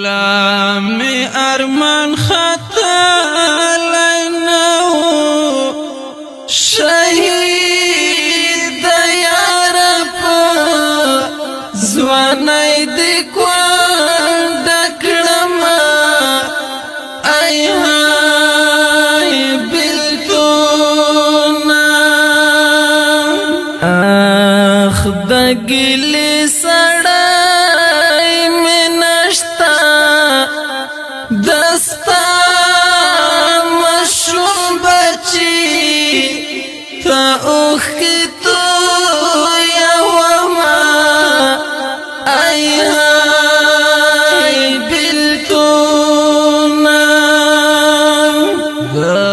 لا می ارمان خطا لینو شهید یار پا زوانای دی کوان دکڑما ای های بلتونا آخ دگلی سڑای میں نشتا دستا مشروم بچی تا اوخ کی تو یوما ای های بلتونا دا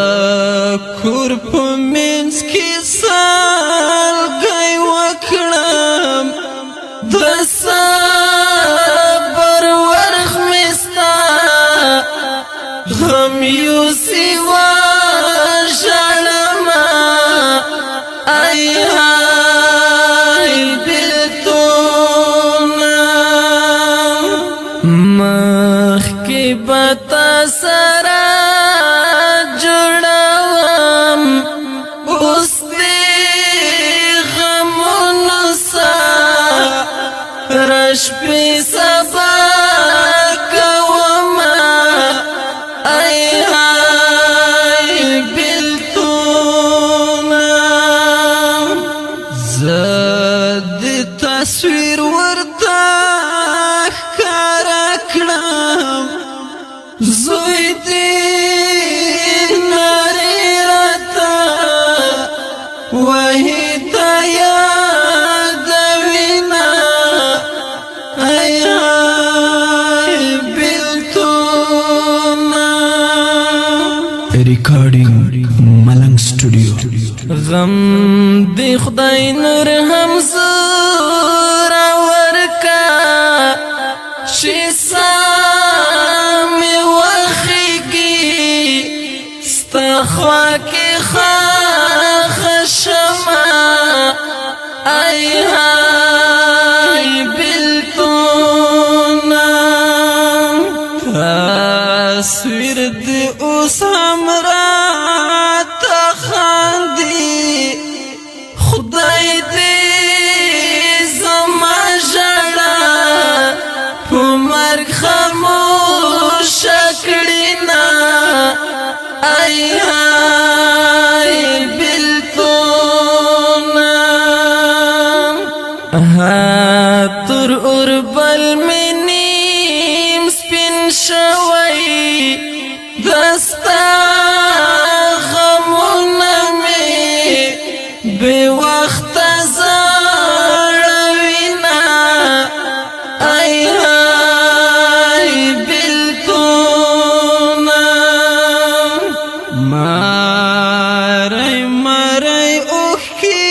کور پا منز کی سال گئی وکڑم دا صبر ورخ مستا غم یو سوا شالما ای های بلتونا مخ کی بتا سرا جوڑاوام اس دی غمون سا رش پی سبا کوما ای های بلتونا زد تصویر ورتا کارا کڑام زوی دی ناری رتا وحی تا یاد وینا ای های بلتونا Recording Malang Studio. غم دی خدای نور هم زور ورکا شیسامی وخیگی ستخوا کی خشما ای های بلتونا تصویر دی اوس همرا تخاندی خدای دی زما جڑا پمرگ خاموش کڑینا ای های بلتونا تر اربل میں نیم سپین شوی دستا غمونا میں بے وقت زاروینا ای های بلتونا مارای مارای اوخ کی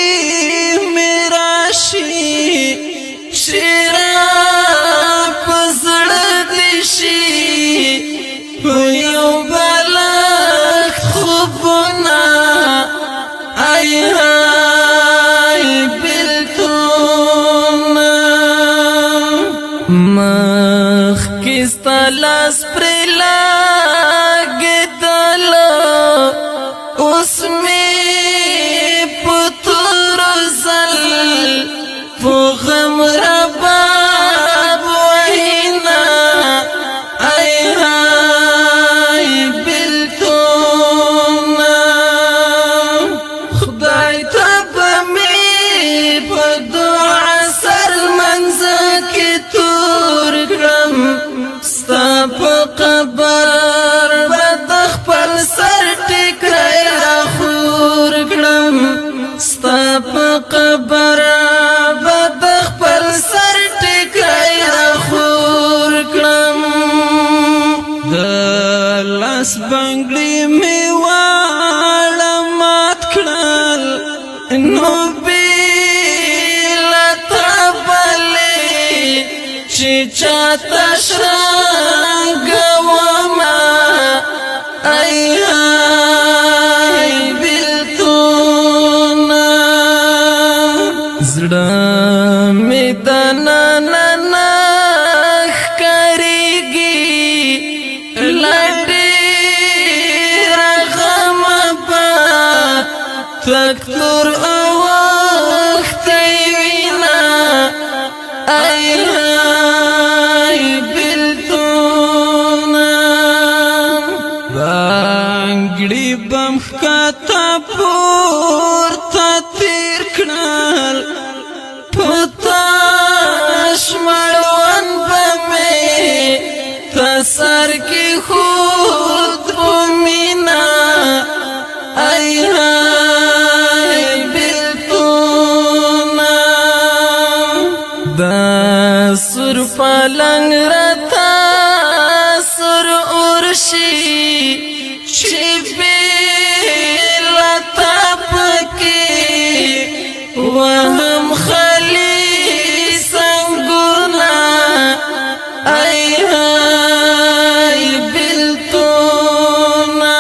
میراشی شیرا پزڑ دیشی پیو بلک خوبنا ای های بلتونا مخ کستا لاس پرلا گدلو اس میں پتر زل غم رباب وحینا ای های بلتونا خدای تب می بدعا سر منزک تور کرم ستا پا قبر بدخ پل سر ٹکرائی را خور کرم ستا پا قبر بدخ پل سر ٹکرائی را خور کرم دلاس بنگلی میں والا مات کرل نو بیلا تابلی چی چاہتا شرانگواما ای های بلتونا زڑا می دانا نانا کریگی کلک نور اوختی وینا ای بلتونا بانگڑی بم خکاتا پورتا تیر کنال پتاش مروان بمی تسر کی خود بمینا ای بلتونا دا سر پلنگ رتا سر ارشی چی بیلتا پکی وهم خلی سنگونا ای بلتونا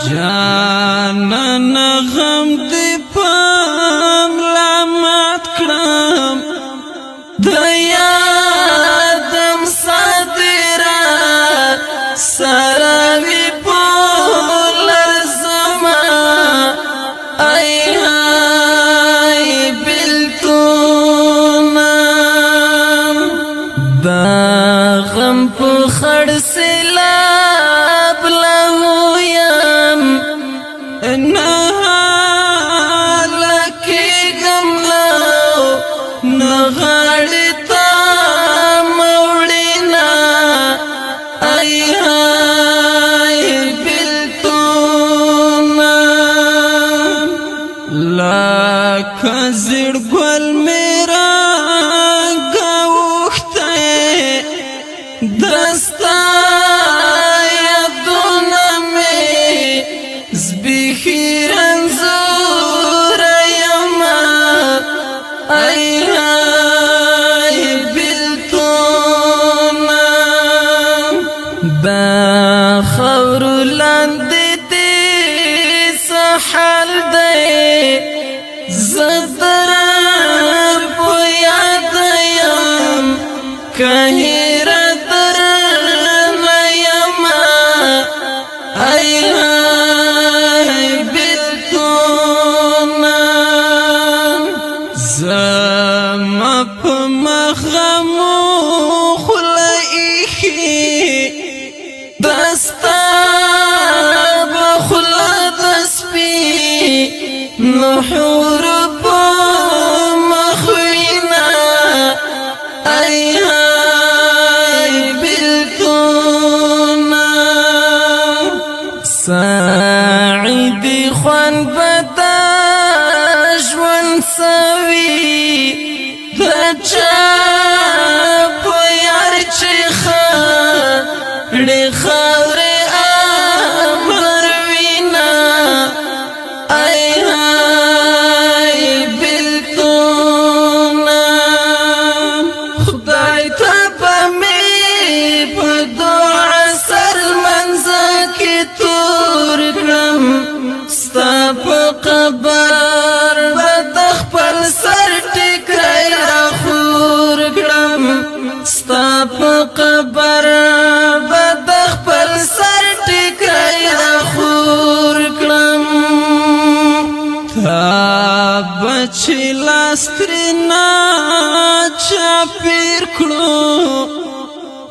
جانان غم دی پام لامات کرم دیادم صادرات سراوی پولر زما ای بلتونا دا غم پو خڑ سیلاب لہویم نحالکی گم لو نغاڑی تا موڑینا ای بلتونا لاک زیر گل میرا گاوخته دستا یادونا می زبیخی رنزور یما ای بلتونا دا خور لاندی دی سحال دی زدرار پو یاد یم کهیر در نیما ای بلتونا زما پا مخمو خلائیخی دستا بخلا دسپی نحور پا مخوینا ای بلتونا ساعدی خوان بداجوان سوی دچا پا یار چخا خاور امر وینا ای بلتونا خدای تا پمی پا دعا سر منزا کی تور کرم ستا پا قبر بدخ پل سر ٹکرائی را خور کرم ستا پا قبر بدخ پل سر ٹکرائی را خور کرم تا بچی لاسترینا چاپیر کرو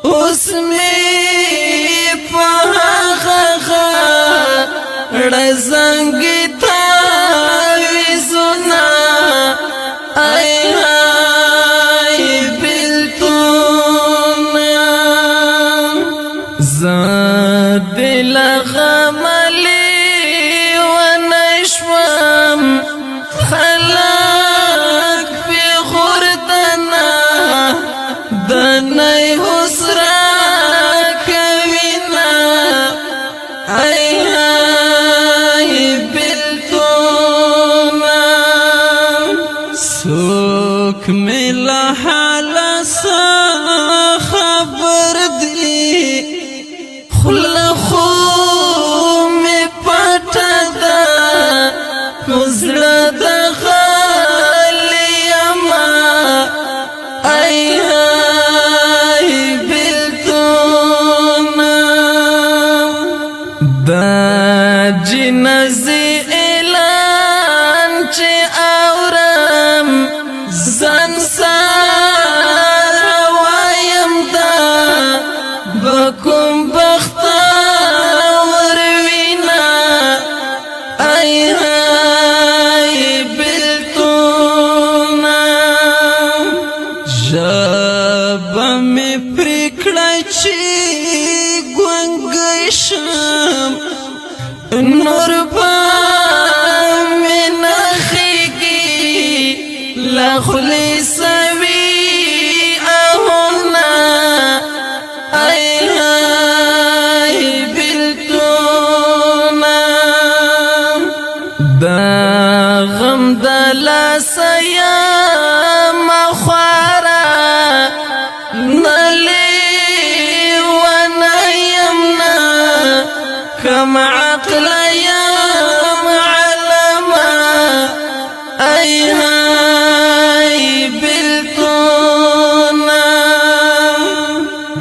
اس میں پہا غا رزنگی تاویزونا ای بلتونا زدل غملی ونشوام خلاق پی خوردنا دنای حسرا کوینا ای کړه چې ګونګی شم نور به مې نه خیږي له خولې سوي آهونه ای های بېلتونه د غم د لاسه یمه خواره نه لیونه یم نه کم عقله یم علمه ای های بېلتونه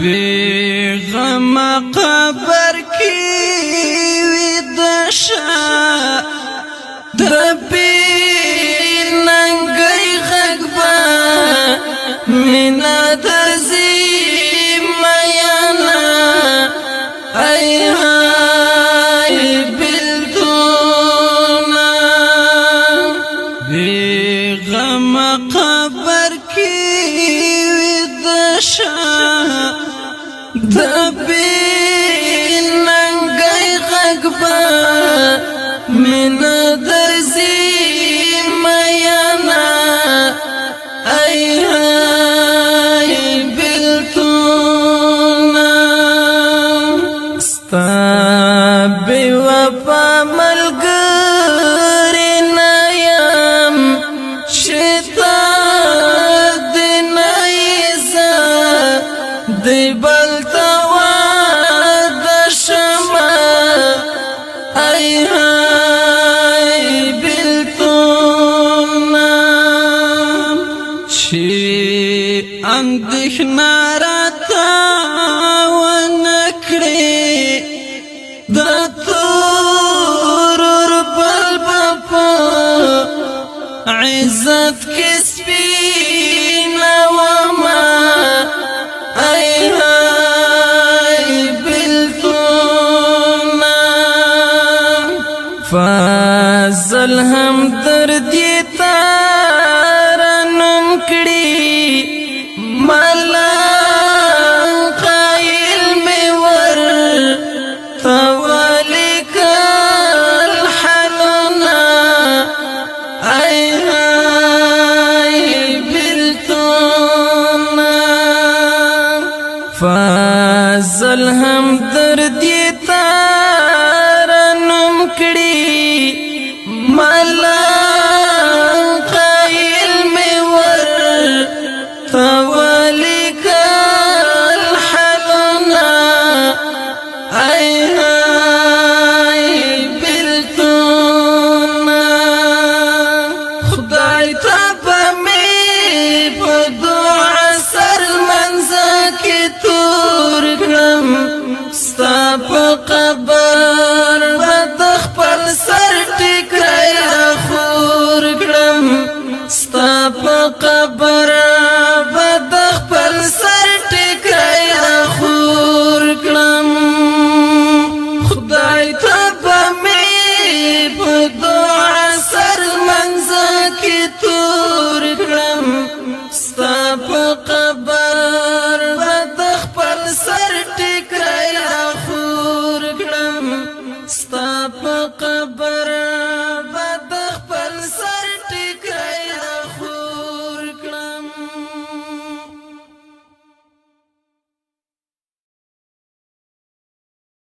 بېغمه قبر کې ویده شه د بېننګۍ غږ به مینه درځي میینه ای های بېلتونه بېغمه قبر کې ویده شه د بېننګۍ غږ به مینه درځي میینه ای های بېلتونه ستا بېوفا ملګری نه یم چې تا دې نه یې زه دې بل ته واده شمه ای های بېلتونه چې اندېښنه راته ونه کړې د تورور بل به په عزت کې سپینه ومه ای های بېلتونه فضل هم دردی تارنم کړي ملنګ قایل مې ور تولیکل حلونه ای های بېلتونه فضل هم دردی تارنم